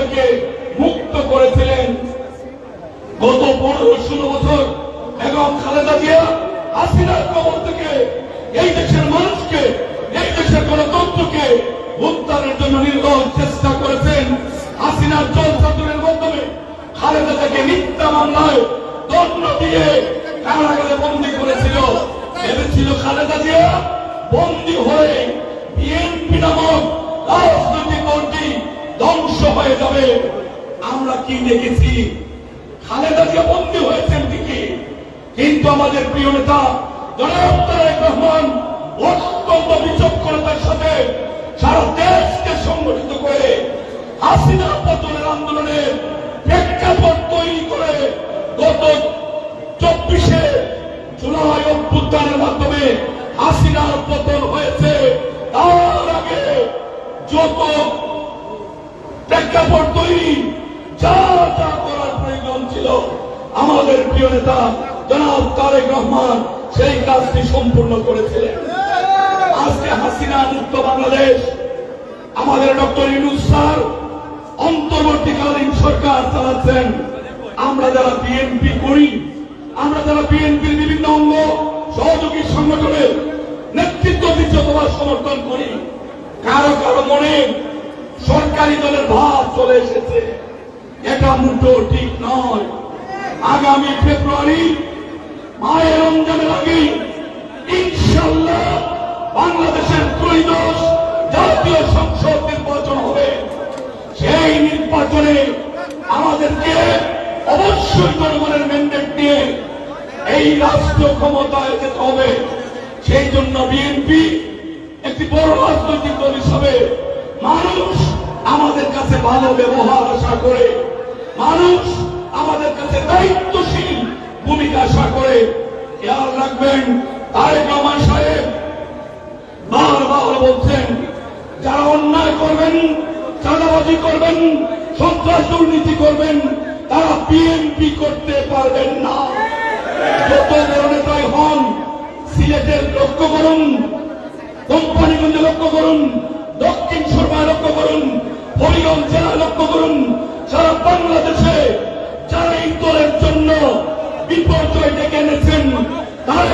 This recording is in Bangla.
থেকে মুক্ত করেছিলেন গত 15-16 বছর। এবং খালেদা জিয়া হাসিনার কবল থেকে এই দেশের মানুষকে, এই দেশের গণতন্ত্রকে উদ্ধারের জন্য নির্লজ্জ চেষ্টা করেছেন। হাসিনার জলছাতুরের মাধ্যমে খালেদা জিয়াকে মিথ্যা মামলায় দণ্ড দিয়ে কারাগারে বন্দী করেছিল। ভেবেছিল খালেদা জিয়া বন্দী হয়ে বিএনপি নামক রাজনৈতিক দলটি ধ্বংস হয়ে যাবে। আমরা কি দেখেছি? খালেদা জিয়া বন্দী হয়েছেন ঠিকই, কিন্তু আমাদের প্রিয় নেতা জনাব তারেক রহমান অত্যন্ত বিচক্ষণতার সাথে সারা দেশকে সংগঠিত করে হাসিনা পতনের আন্দোলনের প্রেক্ষাপট তৈরি করে গত 24শে জুলাই অভ্যুত্থানের মাধ্যমে হাসিনার পতন হয়েছে। তার আগে যত প্রেক্ষাপট তৈরি, যা যা করার প্রয়োজন ছিল, আমাদের প্রিয় নেতা জনাব তারেক রহমান সেই কাজটি সম্পূর্ণ করেছিলেন। আজকে হাসিনা মুক্ত বাংলাদেশ আমাদের ডক্টর ইউনূস স্যার অন্তর্বর্তীকালীন সরকার চালাচ্ছেন। আমরা যারা বিএনপি করি, আমরা যারা বিএনপির বিভিন্ন অঙ্গ সহযোগী সংগঠনের নেতৃত্ব দিচ্ছি অথবা সমর্থন করি, কারো কারো মনে সরকারি দলের ভাব চলে এসেছে। এটা মোটেও ঠিক নয়। আগামী ফেব্রুয়ারি মায়ের রমজানের আগে ইনশাআল্লাহ বাংলাদেশের ত্রয়োদশ জাতীয় সংসদ নির্বাচন হবে। সেই নির্বাচনে আমাদেরকে অবশ্যই জনগণের ম্যান্ডেট নিয়ে এই রাষ্ট্র ক্ষমতায় যেতে হবে। সেই জন্য বিএনপি একটি বড় রাজনৈতিক দল হিসাবে মানুষ আমাদের কাছে ভালো ব্যবহার আশা করে, মানুষ আমাদের কাছে দায়িত্বশীল ভূমিকা আশা করে। খেয়াল রাখবেন, তারেক রহমান সাহেব বারবার বলছেন, যারা অন্যায় করবেন, চাঁদাবাজি করবেন, সন্ত্রাস দুর্নীতি করবেন, তারা বিএনপি করতে পারবেন না। যত বড় নেতাই হন, সিলেটের লক্ষ্য করুন, কোম্পানিগঞ্জে লক্ষ্য করুন, দক্ষিণ সুরমায় লক্ষ্য করুন, হরিগঞ্জ জেলায় লক্ষ্য করুন, সারা বাংলাদেশে যারা এই দলের জন্য বিপর্যয় ডেকে এনেছেন, তারা